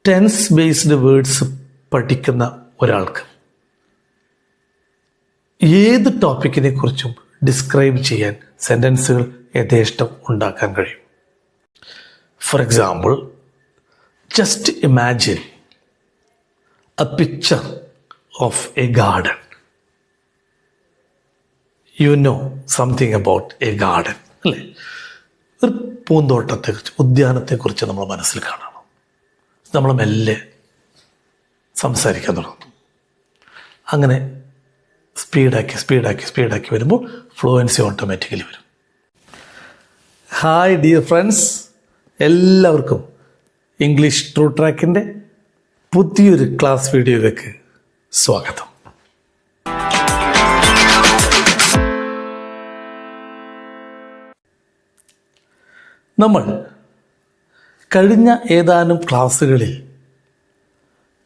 Tense based words പഠിക്കുന്ന ഒരാൾക്ക് ഏത് ടോപ്പിക്കിനെ കുറിച്ചും ഡിസ്ക്രൈബ് ചെയ്യാൻ സെൻറ്റൻസുകൾ യഥേഷ്ടം ഉണ്ടാക്കാൻ കഴിയും. For example, just imagine A picture of A garden. You know something about a garden അല്ലേ? ഒരു പൂന്തോട്ടത്തെക്കുറിച്ച്, ഉദ്യാനത്തെക്കുറിച്ച് നമ്മൾ മനസ്സിൽ കാണണം. നമ്മൾ മെല്ലെ സംസാരിക്കാൻ തുടങ്ങും. അങ്ങനെ സ്പീഡാക്കി വരുമ്പോൾ ഫ്ലുവൻസി ഓട്ടോമാറ്റിക്കലി വരും. ഹായ് ഡിയർ ഫ്രണ്ട്സ്, എല്ലാവർക്കും ഇംഗ്ലീഷ് ട്രൂ ട്രാക്കിൻ്റെ പുതിയൊരു ക്ലാസ് വീഡിയോയിലേക്ക് സ്വാഗതം. നമ്മൾ കഴിഞ്ഞ ഏതാനും ക്ലാസ്സുകളിൽ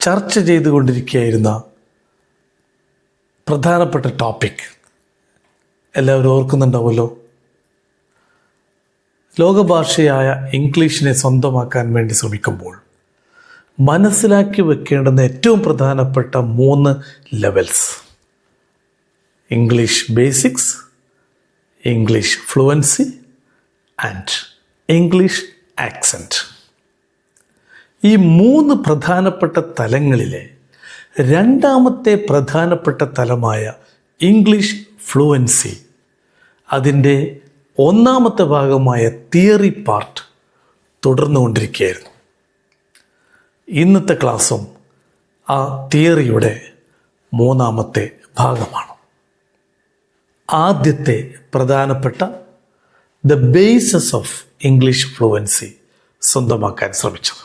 ചർച്ച ചെയ്തുകൊണ്ടിരിക്കുകയായിരുന്ന പ്രധാനപ്പെട്ട ടോപ്പിക് എല്ലാവരും ഓർക്കുന്നുണ്ടാവുമല്ലോ. ലോകഭാഷയായ ഇംഗ്ലീഷിനെ സ്വന്തമാക്കാൻ വേണ്ടി ശ്രമിക്കുമ്പോൾ മനസ്സിലാക്കി വെക്കേണ്ടുന്ന ഏറ്റവും പ്രധാനപ്പെട്ട 3 levels: English basics, English fluency and English accent. ഈ 3 പ്രധാനപ്പെട്ട തലങ്ങളിലെ രണ്ടാമത്തെ പ്രധാനപ്പെട്ട തലമായ ഇംഗ്ലീഷ് ഫ്ലുവൻസി, അതിൻ്റെ ഒന്നാമത്തെ ഭാഗമായ തിയറി പാർട്ട് തുടർന്നുകൊണ്ടിരിക്കുകയായിരുന്നു. ഇന്നത്തെ ക്ലാസ്സും ആ തിയറിയുടെ 3ാമത്തെ ഭാഗമാണ്. ആദ്യത്തെ പ്രധാനപ്പെട്ട the basis of English fluency സ്വന്തമാക്കാൻ ശ്രമിച്ചത്.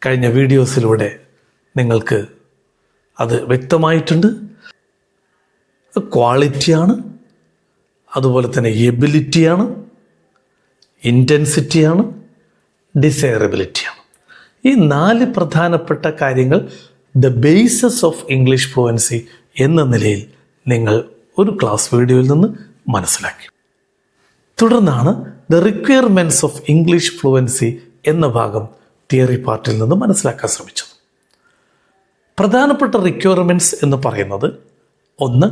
കഴിഞ്ഞ വീഡിയോസിലൂടെ നിങ്ങൾക്ക് അത് വ്യക്തമായിട്ടുണ്ട്. ക്വാളിറ്റിയാണ്, അതുപോലെ തന്നെ എബിലിറ്റിയാണ്, ഇൻറ്റൻസിറ്റിയാണ്, ഡിസൈറബിലിറ്റിയാണ്. ഈ 4 പ്രധാനപ്പെട്ട കാര്യങ്ങൾ the basis of English fluency എന്ന നിലയിൽ നിങ്ങൾ ഒരു ക്ലാസ് വീഡിയോയിൽ നിന്ന് മനസ്സിലാക്കി. തുടർന്നാണ് the requirements of English fluency എന്ന ഭാഗം തിയറി പാർട്ടിൽ നിന്ന് മനസ്സിലാക്കാൻ ശ്രമിച്ചത്. പ്രധാനപ്പെട്ട റിക്വയർമെൻറ്റ്സ് എന്ന് പറയുന്നത് ഒന്ന്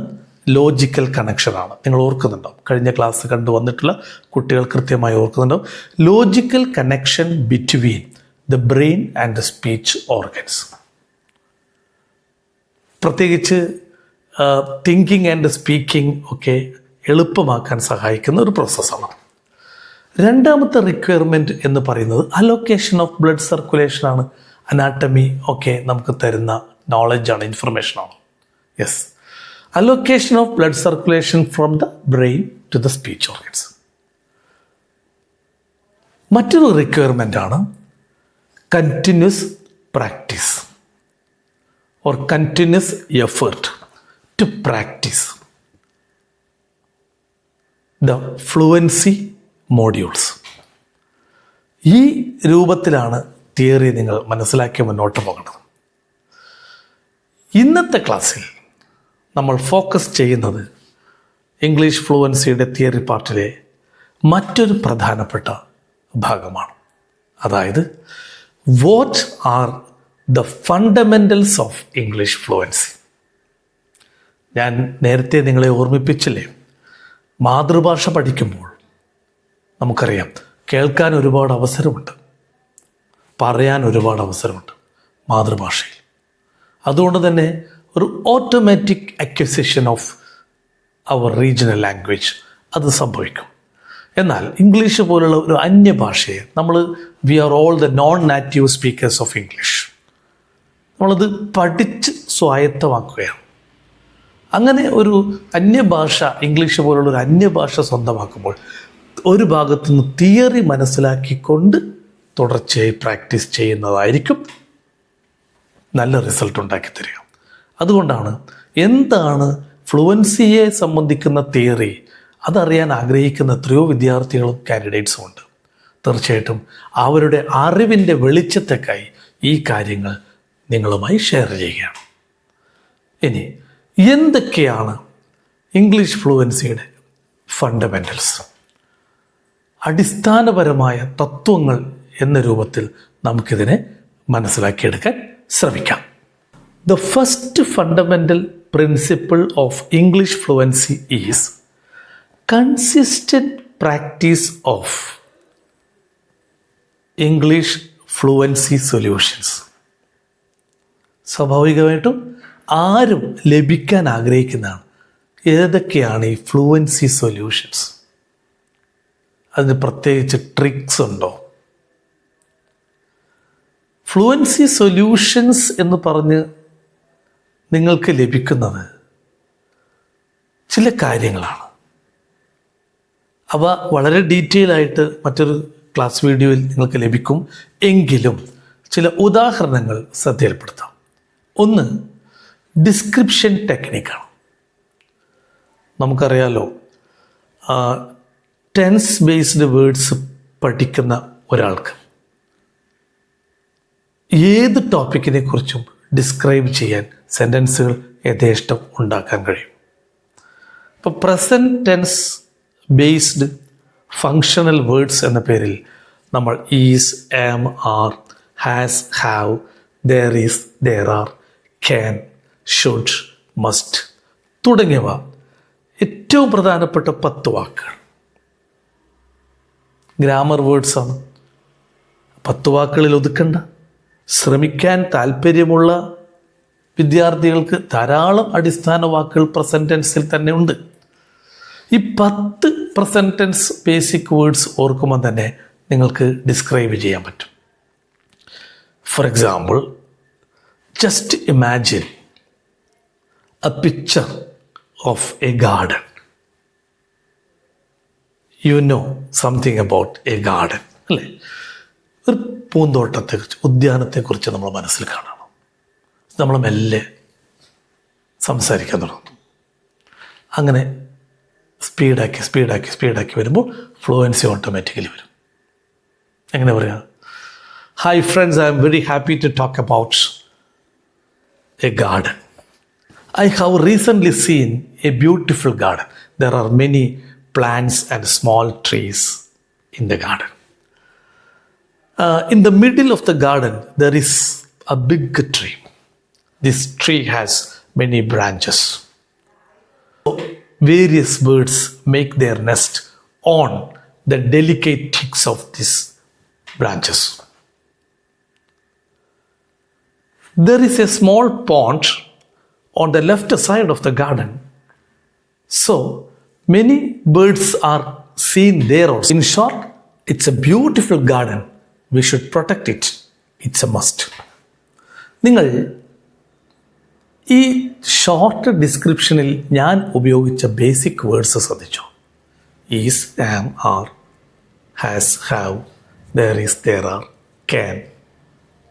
ലോജിക്കൽ കണക്ഷനാണ്. നിങ്ങൾ ഓർക്കുന്നുണ്ടാവും, കഴിഞ്ഞ ക്ലാസ് കണ്ടുവന്നിട്ടുള്ള കുട്ടികൾ കൃത്യമായി ഓർക്കുന്നുണ്ടാവും. Logical connection between the brain and the speech organs. പ്രത്യേകിച്ച് തിങ്കിങ് ആൻഡ് സ്പീക്കിംഗ് ഒക്കെ എളുപ്പമാക്കാൻ സഹായിക്കുന്ന ഒരു പ്രോസസ്സാണ്. രണ്ടാമത്തെ റിക്വയർമെൻറ്റ് എന്ന് പറയുന്നത് അലോക്കേഷൻ ഓഫ് ബ്ലഡ് സർക്കുലേഷനാണ്. അനാട്ടമി ഒക്കെ നമുക്ക് തരുന്ന നോളജാണ്, ഇൻഫർമേഷനാണ്. Yes, allocation of blood circulation from the brain to the speech organs. മറ്റൊരു റിക്വയർമെൻ്റ് ആണ് continuous practice or continuous effort to practise the fluency modules. ഈ രൂപത്തിലാണ് തിയറി നിങ്ങൾ മനസ്സിലാക്കി മുന്നോട്ട് പോകേണ്ടത്. ഇന്നത്തെ ക്ലാസ്സിൽ നമ്മൾ ഫോക്കസ് ചെയ്യുന്നത് ഇംഗ്ലീഷ് ഫ്ലുവൻസിയുടെ തിയറി പാർട്ടിലെ മറ്റൊരു പ്രധാനപ്പെട്ട ഭാഗമാണ്. അതായത് what are the fundamentals of English fluency. ഞാൻ നേരത്തെ നിങ്ങളെ ഓർമ്മിപ്പിച്ചില്ലേ, മാതൃഭാഷ പഠിക്കുമ്പോൾ നമുക്കറിയാം കേൾക്കാൻ ഒരുപാട് അവസരമുണ്ട്, പറയാൻ ഒരുപാട് അവസരമുണ്ട് മാതൃഭാഷയിൽ. അതുകൊണ്ട് തന്നെ ഒരു automatic acquisition of our regional language അത് സംഭവിക്കും. എന്നാൽ ഇംഗ്ലീഷ് പോലുള്ള ഒരു അന്യഭാഷയെ we are all the non native speakers of English, നമ്മളത് പഠിച്ച് സ്വായത്തമാക്കുകയാണ്. അങ്ങനെ ഒരു അന്യഭാഷ, ഇംഗ്ലീഷ് പോലുള്ള ഒരു അന്യഭാഷ സ്വന്തമാക്കുമ്പോൾ ഒരു ഭാഗത്തു നിന്ന് തിയറി മനസ്സിലാക്കിക്കൊണ്ട് തുടർച്ചയായി പ്രാക്ടീസ് ചെയ്യുന്നതായിരിക്കും നല്ല റിസൾട്ട് ഉണ്ടാക്കി തരിക. അതുകൊണ്ടാണ് എന്താണ് ഫ്ലുവൻസിയെ സംബന്ധിക്കുന്ന തിയറി അതറിയാൻ ആഗ്രഹിക്കുന്ന എത്രയോ വിദ്യാർത്ഥികളും കാൻഡിഡേറ്റ്സും ഉണ്ട്. തീർച്ചയായിട്ടും അവരുടെ അറിവിൻ്റെ വെളിച്ചത്തേക്കായി ഈ കാര്യങ്ങൾ നിങ്ങളുമായി ഷെയർ ചെയ്യുകയാണ്. ഇനി എന്തൊക്കെയാണ് ഇംഗ്ലീഷ് ഫ്ലുവൻസിയുടെ ഫണ്ടമെൻ്റൽസ്? അടിസ്ഥാനപരമായ തത്വങ്ങൾ എന്ന രൂപത്തിൽ നമുക്കിതിനെ മനസ്സിലാക്കിയെടുക്കാൻ ശ്രമിക്കാം. The first fundamental principle of English fluency is consistent practice of English fluency solutions. സ്വാഭാവികമായിട്ടും ആരും ലഭിക്കാൻ ആഗ്രഹിക്കുന്നതാണ്. ഏതൊക്കെയാണ് ഈ ഫ്ലുവൻസി സൊല്യൂഷൻസ്? അതിന് പ്രത്യേകിച്ച് ട്രിക്സ് ഉണ്ടോ? ഫ്ലുവൻസി സൊല്യൂഷൻസ് എന്ന് പറഞ്ഞ് നിങ്ങൾക്ക് ലഭിക്കുന്നത് ചില കാര്യങ്ങളാണ്. അവ വളരെ ഡീറ്റെയിൽ ആയിട്ട് മറ്റൊരു ക്ലാസ് വീഡിയോയിൽ നിങ്ങൾക്ക് ലഭിക്കും. എങ്കിലും ചില ഉദാഹരണങ്ങൾ ശ്രദ്ധയിൽപ്പെടുത്താം. ഒന്ന്, ഡിസ്ക്രിപ്ഷൻ ടെക്നിക്കാണ്. നമുക്കറിയാലോ, ടെൻസ് ബേസ്ഡ് വേർഡ്സ് പഠിക്കുന്ന ഒരാൾക്ക് ഏത് ടോപ്പിക്കിനെ കുറിച്ചും ഡിസ്ക്രൈബ് ചെയ്യാൻ സെൻറ്റൻസുകൾ യഥേഷ്ടം ഉണ്ടാക്കാൻ കഴിയും. ഇപ്പോൾ present tense based functional words എന്ന പേരിൽ നമ്മൾ is, am, are, has, have, there is, there are, can, should, must തുടങ്ങിയവ ഏറ്റവും പ്രധാനപ്പെട്ട 10 വാക്കുകൾ ഗ്രാമർ വേർഡ്സാണ്. 10 വാക്കുകളിൽ ഒതുക്കണ്ട. ശ്രമിക്കാൻ താല്പര്യമുള്ള വിദ്യാർത്ഥികൾക്ക് ധാരാളം അടിസ്ഥാന വാക്കുകൾ പ്രസൻറ്റ് ടെൻസിൽ തന്നെ ഉണ്ട്. ഈ 10 പ്രസൻറ്റ് ടെൻസ് ബേസിക് വേർഡ്സ് ഓർക്കുമ്പോൾ തന്നെ നിങ്ങൾക്ക് ഡിസ്ക്രൈബ് ചെയ്യാൻ പറ്റും. For example, just imagine A picture of A garden. You know something about a garden, അല്ലേ? ഒരു പൂന്തോട്ടത്തെക്കുറിച്ച്, ഉദ്യാനത്തെക്കുറിച്ച് നമ്മൾ മനസ്സിൽ കാണണം. നമ്മൾ മെല്ലെ സംസാരിക്കാൻ തുടങ്ങും. അങ്ങനെ സ്പീഡാക്കി വരുമ്പോൾ ഫ്ലുവൻസി ഓട്ടോമാറ്റിക്കലി വരും. എങ്ങനെ പറയാം? Hi friends, I am very happy to talk about a garden. I have recently seen a beautiful garden. There are many plants and small trees in the garden. In the middle of the garden, there is a big tree. This tree has many branches. Various birds make their nest on the delicate twigs of these branches. There is a small pond on the left side of the garden. So many birds are seen there also. In short, it's a beautiful garden. We should protect it. It's a must. നിങ്ങൾ ഈ short ഡിസ്ക്രിപ്ഷനിൽ ഞാൻ ഉപയോഗിച്ച basic words ശ്രദ്ധിച്ചോ? Is, am, are, has, have, there is, there are, can,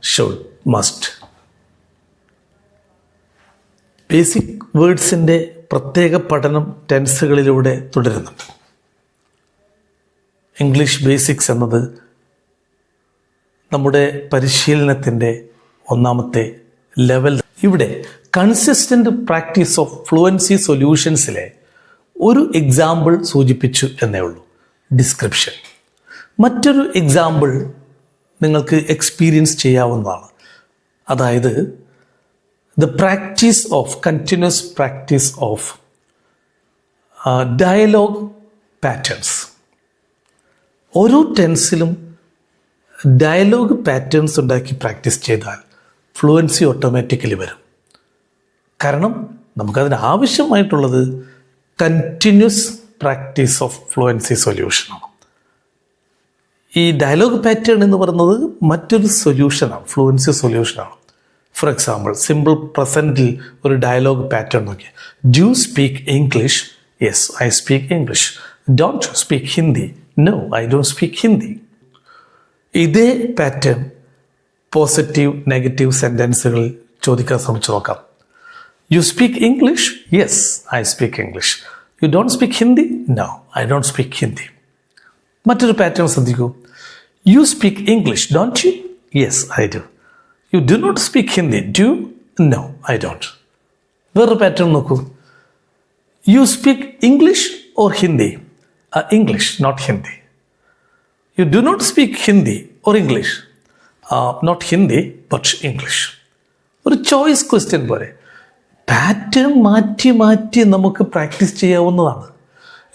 should, must. Basic വേർഡ്സിൻ്റെ പ്രത്യേക പഠനം ടെൻസുകളിലൂടെ തുടരുന്നുണ്ട്. ഇംഗ്ലീഷ് ബേസിക്സ് എന്നത് നമ്മുടെ പരിശീലനത്തിൻ്റെ ഒന്നാമത്തെ ലെവൽ. ഇവിടെ കൺസിസ്റ്റൻ്റ് പ്രാക്ടീസ് ഓഫ് ഫ്ലുവൻസി സൊല്യൂഷൻസിലെ ഒരു എക്സാമ്പിൾ സൂചിപ്പിച്ചു എന്നേ ഉള്ളൂ, ഡിസ്ക്രിപ്ഷൻ. മറ്റൊരു എക്സാമ്പിൾ നിങ്ങൾക്ക് എക്സ്പീരിയൻസ് ചെയ്യാവുന്നതാണ്. അതായത് the practice of continuous practice of dialogue patterns. ഓരോ ടെൻസിലും ഡയലോഗ് പാറ്റേൺസ് ഉണ്ടാക്കി പ്രാക്ടീസ് ചെയ്താൽ ഫ്ലുവൻസി ഓട്ടോമാറ്റിക്കലി വരും. കാരണം നമുക്കതിന് ആവശ്യമായിട്ടുള്ളത് കണ്ടിന്യൂസ് പ്രാക്ടീസ് ഓഫ് ഫ്ലുവൻസി സൊല്യൂഷനാണ്. ഈ ഡയലോഗ് പാറ്റേൺ എന്ന് പറയുന്നത് മറ്റൊരു സൊല്യൂഷനാണ്, ഫ്ലുവൻസി സൊല്യൂഷനാണ്. ഫോർ എക്സാമ്പിൾ, സിമ്പിൾ പ്രസൻറ്റിൽ ഒരു ഡയലോഗ് പാറ്റേൺ നോക്കി. Do you speak English? Yes, I speak English. Don't you speak Hindi? No, I don't speak Hindi. ഇതേ പാറ്റേൺ പോസിറ്റീവ് നെഗറ്റീവ് സെൻറ്റൻസുകളിൽ ചോദിക്കാൻ ശ്രമിച്ചു നോക്കാം. You speak English? Yes, I speak English. U don't speak Hindi? No, I don't speak Hindi. മറ്റൊരു pattern ശ്രദ്ധിക്കൂ. You speak English, don't you? Yes, I do. You do not speak Hindi, do you? No, I don't. വേറൊരു pattern നോക്കൂ. You speak English or Hindi? English, not Hindi. You do not speak Hindi or English? Not Hindi but English. ഒരു choice question പോലെ pattern മാറ്റി മാറ്റി നമുക്ക് practice ചെയ്യാവുന്നതാണ്.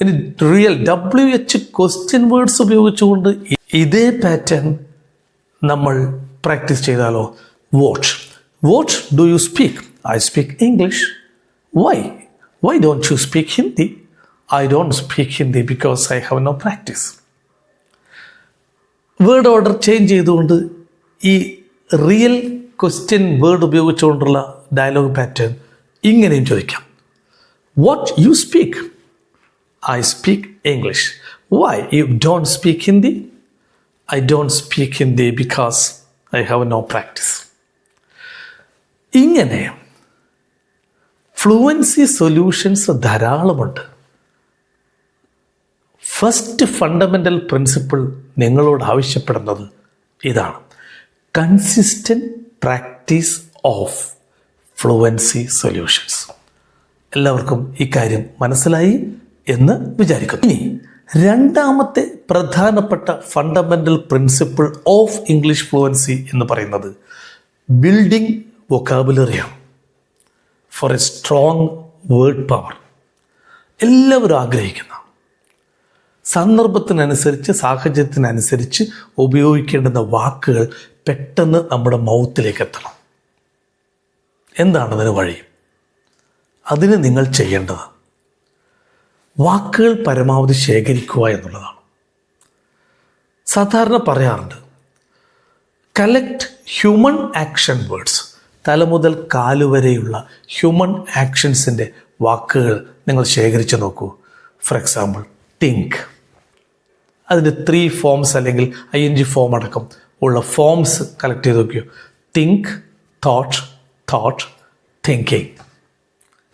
ഇനി real WH question words ഉപയോഗിച്ചുകൊണ്ട് ഇതേ പാറ്റേൺ നമ്മൾ പ്രാക്ടീസ് ചെയ്താലോ? What do you speak? I speak English. Why don't you speak Hindi? I don't speak Hindi because I have no practice. Word order change ചെയ്തുകൊണ്ട് ഈ റിയൽ ക്വസ്റ്റ്യൻ വേർഡ് ഉപയോഗിച്ചുകൊണ്ടുള്ള dialogue pattern ഇങ്ങനെയും ചോദിക്കാം. What you speak? I speak English. Why you don't speak Hindi? I don't speak Hindi because I have no practice. ഇങ്ങനെ fluency solutions ധാരാളമുണ്ട്. First fundamental principle നിങ്ങളോട് ആവശ്യപ്പെടുന്നത് ഇതാണ്: consistent practice of fluency solutions. എല്ലാവർക്കും ഇക്കാര്യം മനസ്സിലായി എന്ന് വിചാരിക്കുന്നു. ഇനി രണ്ടാമത്തെ പ്രധാനപ്പെട്ട fundamental principle of English fluency എന്ന് പറയുന്നത് ബിൽഡിംഗ് വൊക്കാബുലറിയാണ് for a strong word power. എല്ലാവരും ആഗ്രഹിക്കുന്ന, സന്ദർഭത്തിനനുസരിച്ച് സാഹചര്യത്തിനനുസരിച്ച് ഉപയോഗിക്കേണ്ടുന്ന വാക്കുകൾ പെട്ടെന്ന് നമ്മുടെ മൗത്തിലേക്ക് എത്തണം. എന്താണ് അതിന് വഴി? അതിന് നിങ്ങൾ ചെയ്യേണ്ടത് വാക്കുകൾ പരമാവധി ശേഖരിക്കുക എന്നുള്ളതാണ്. സാധാരണ പറയാറുണ്ട്, കലക്ട് ഹ്യൂമൻ ആക്ഷൻ വേർഡ്സ്. തല മുതൽ കാലുവരെയുള്ള ഹ്യൂമൻ ആക്ഷൻസിൻ്റെ വാക്കുകൾ നിങ്ങൾ ശേഖരിച്ച് നോക്കൂ. For example, think. അതിൻ്റെ 3 ഫോംസ് അല്ലെങ്കിൽ ING ഫോം അടക്കം ഉള്ള ഫോംസ് കളക്ട് ചെയ്ത് നോക്കിയോ. Think, thought, thinking.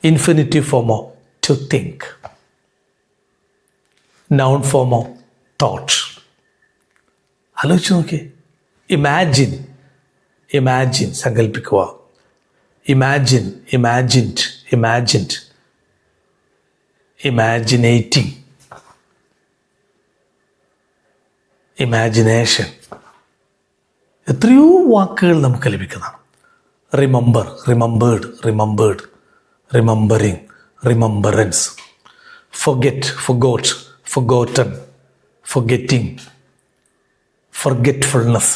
ഇൻഫിനിറ്റീവ് ഫോമോ ടു തിങ്ക്. നൗൺ ഫോമോ തോട്ട്. ആലോചിച്ച് നോക്കിയേ. ഇമാജിൻ സങ്കല്പിക്കുക. Imagined, imaginating, imagination. എത്രയോ വാക്കുകൾ നമുക്ക് ലഭിക്കുന്നതാണ്. Remembered, remembering, remembrance. forgot, forgotten, forgetting, forgetfulness.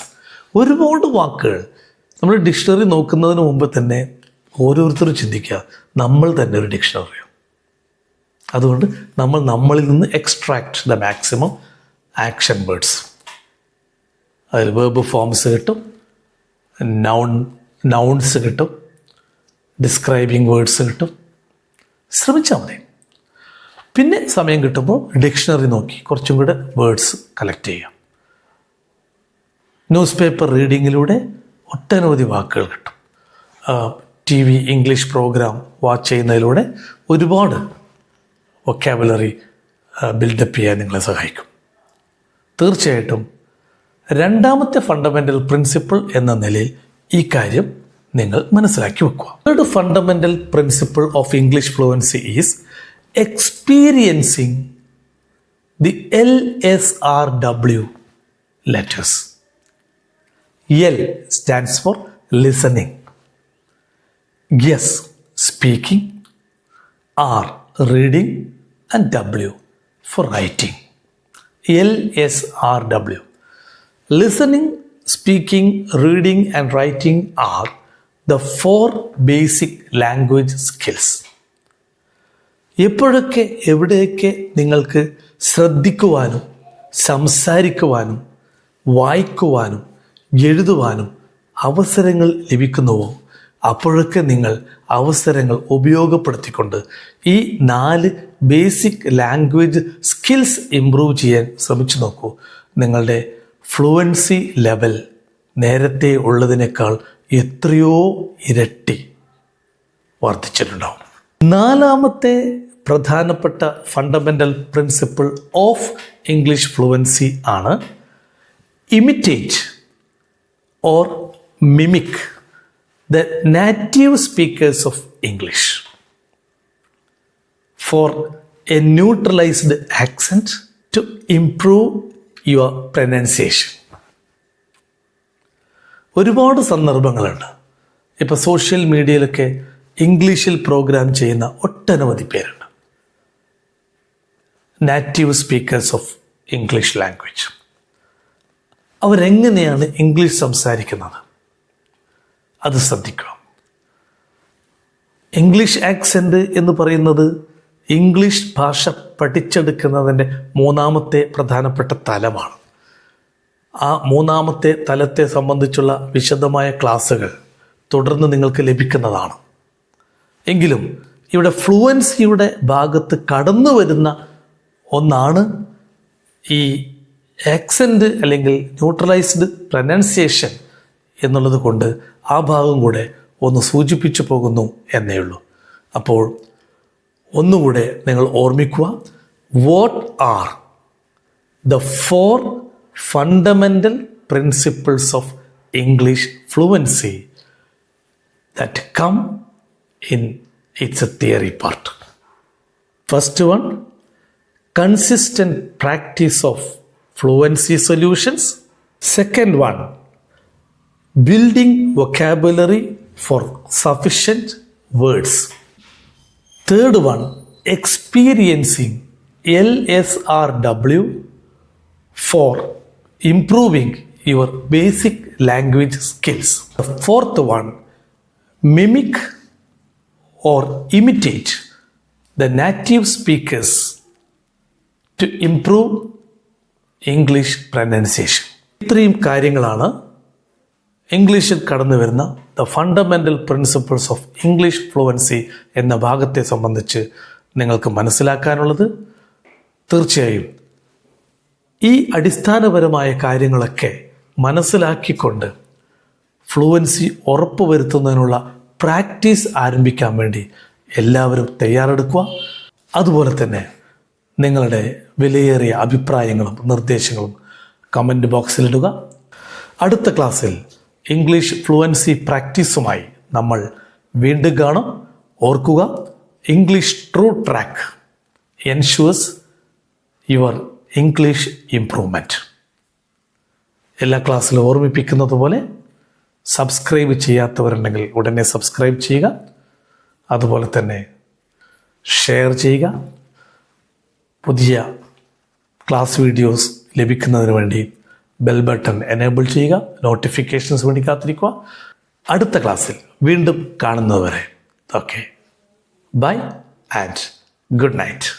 ഒരുപാട് വാക്കുകൾ. നമ്മൾ ഡിക്ഷണറി നോക്കുന്നതിന് മുമ്പ് തന്നെ ഓരോരുത്തരും ചിന്തിക്കുക, നമ്മൾ തന്നെ ഒരു ഡിക്ഷണറിയാണ്. അതുകൊണ്ട് നമ്മളിൽ നിന്ന് extract the maximum action words. അതിൽ വേർബ് ഫോംസ് കിട്ടും, നൗൺസ് കിട്ടും, ഡിസ്ക്രൈബിങ് വേർഡ്സ് കിട്ടും. ശ്രമിച്ചാൽ മതി. പിന്നെ സമയം കിട്ടുമ്പോൾ ഡിക്ഷണറി നോക്കി കുറച്ചും കൂടെ വേർഡ്സ് കളക്ട് ചെയ്യാം. ന്യൂസ് പേപ്പർ റീഡിങ്ങിലൂടെ ഒട്ടനവധി വാക്കുകൾ കിട്ടും. TV ഇംഗ്ലീഷ് പ്രോഗ്രാം വാച്ച് ചെയ്യുന്നതിലൂടെ ഒരുപാട് വൊക്കാബുലറി ബിൽഡപ്പ് ചെയ്യാൻ നിങ്ങളെ സഹായിക്കും. തീർച്ചയായിട്ടും രണ്ടാമത്തെ ഫണ്ടമെൻ്റൽ പ്രിൻസിപ്പിൾ എന്ന നിലയിൽ ഈ കാര്യം നിങ്ങൾ മനസ്സിലാക്കി വെക്കുക. Third fundamental principle of English fluency is experiencing the LSRW letters. L stands for listening, S speaking, R reading, and W for writing. LSRW. Listening, speaking, reading, and writing are the 4 basic language skills. എപ്പോഴൊക്കെ എവിടെയൊക്കെ നിങ്ങൾക്ക് ശ്രദ്ധിക്കുവാനും സംസാരിക്കുവാനും വായിക്കുവാനും എഴുതുവാനും അവസരങ്ങൾ ലഭിക്കുന്നുവോ അപ്പോഴൊക്കെ നിങ്ങൾ അവസരങ്ങൾ ഉപയോഗപ്പെടുത്തിക്കൊണ്ട് ഈ 4 ബേസിക് ലാംഗ്വേജ് സ്കിൽസ് ഇംപ്രൂവ് ചെയ്യാൻ ശ്രമിച്ചു നോക്കൂ. നിങ്ങളുടെ ഫ്ലുവൻസി ലെവൽ നേരത്തെ ഉള്ളതിനേക്കാൾ എത്രയോ ഇരട്ടി വർദ്ധിച്ചിട്ടുണ്ടാവും. നാലാമത്തെ പ്രധാനപ്പെട്ട fundamental principle of English fluency ആണ് imitate or mimic the native speakers of English for a neutralised accent to improve your pronunciation. ഒരുപാട് സന്ദർഭങ്ങളുണ്ട്. ഇപ്പോൾ സോഷ്യൽ മീഡിയയിലൊക്കെ ഇംഗ്ലീഷിൽ പ്രോഗ്രാം ചെയ്യുന്ന ഒട്ടനവധി പേരുണ്ട്. Native speakers of English language. അവരെങ്ങനെയാണ് ഇംഗ്ലീഷ് സംസാരിക്കുന്നത് അത് ശ്രദ്ധിക്കണം. ഇംഗ്ലീഷ് ആക്സെൻ്റ് എന്ന് പറയുന്നത് ഇംഗ്ലീഷ് ഭാഷ പഠിച്ചെടുക്കുന്നതിൻ്റെ മൂന്നാമത്തെ പ്രധാനപ്പെട്ട തലമാണ്. ആ മൂന്നാമത്തെ തലത്തെ സംബന്ധിച്ചുള്ള വിശദമായ ക്ലാസ്സുകൾ തുടർന്ന് നിങ്ങൾക്ക് ലഭിക്കുന്നതാണ്. എങ്കിലും ഇവിടെ ഫ്ലുവൻസിയുടെ ഭാഗത്ത് കടന്നു വരുന്ന ഒന്നാണ് ഈ ആക്സെൻ്റ് അല്ലെങ്കിൽ ന്യൂട്രലൈസ്ഡ് പ്രൊനൗൺസിയേഷൻ എന്നുള്ളത് കൊണ്ട് ആ ഭാഗം കൂടെ ഒന്ന് സൂചിപ്പിച്ചു പോകുന്നു എന്നേ ഉള്ളൂ. അപ്പോൾ ഒന്നുകൂടെ നിങ്ങൾ ഓർമ്മിക്കുക, what are the 4 fundamental principles of English fluency that come in its theory part. First one, consistent practice of fluency solutions. Second one, building vocabulary for sufficient words. Third one, experiencing LSRW for improving your basic language skills. The fourth one, mimic or imitate the native speakers to improve English pronunciation. ഇത്രയും കാര്യങ്ങളാണ് ഇംഗ്ലീഷിൽ കടന്നു വരുന്ന the fundamental principles of English fluency എന്ന ഭാഗത്തെ സംബന്ധിച്ച് നിങ്ങൾക്ക് മനസ്സിലാക്കാനുള്ളത്. തീർച്ചയായും ഈ അടിസ്ഥാനപരമായ കാര്യങ്ങളൊക്കെ മനസ്സിലാക്കിക്കൊണ്ട് ഫ്ലുവൻസി ഉറപ്പുവരുത്തുന്നതിനുള്ള പ്രാക്ടീസ് ആരംഭിക്കാൻ വേണ്ടി എല്ലാവരും തയ്യാറെടുക്കുക. അതുപോലെ തന്നെ നിങ്ങളുടെ വിലയേറിയ അഭിപ്രായങ്ങളും നിർദ്ദേശങ്ങളും കമൻറ്റ് ബോക്സിലിടുക. അടുത്ത ക്ലാസ്സിൽ ഇംഗ്ലീഷ് ഫ്ലുവൻസി പ്രാക്ടീസുമായി നമ്മൾ വീണ്ടും കാണും. ഓർക്കുക, English true track ensures your English improvement. എല്ലാ ക്ലാസ്സിലും ഓർമ്മിപ്പിക്കുന്നത് പോലെ സബ്സ്ക്രൈബ് ചെയ്യാത്തവരുണ്ടെങ്കിൽ ഉടനെ സബ്സ്ക്രൈബ് ചെയ്യുക. അതുപോലെ തന്നെ ഷെയർ ചെയ്യുക. പുതിയ ക്ലാസ് വീഡിയോസ് ലഭിക്കുന്നതിന് വേണ്ടി ബെൽ ബട്ടൺ എനേബിൾ ചെയ്യുക. നോട്ടിഫിക്കേഷൻസ് വേണ്ടി കാത്തിരിക്കുക. അടുത്ത ക്ലാസ്സിൽ വീണ്ടും കാണുന്നതുവരെ okay, bye and good night.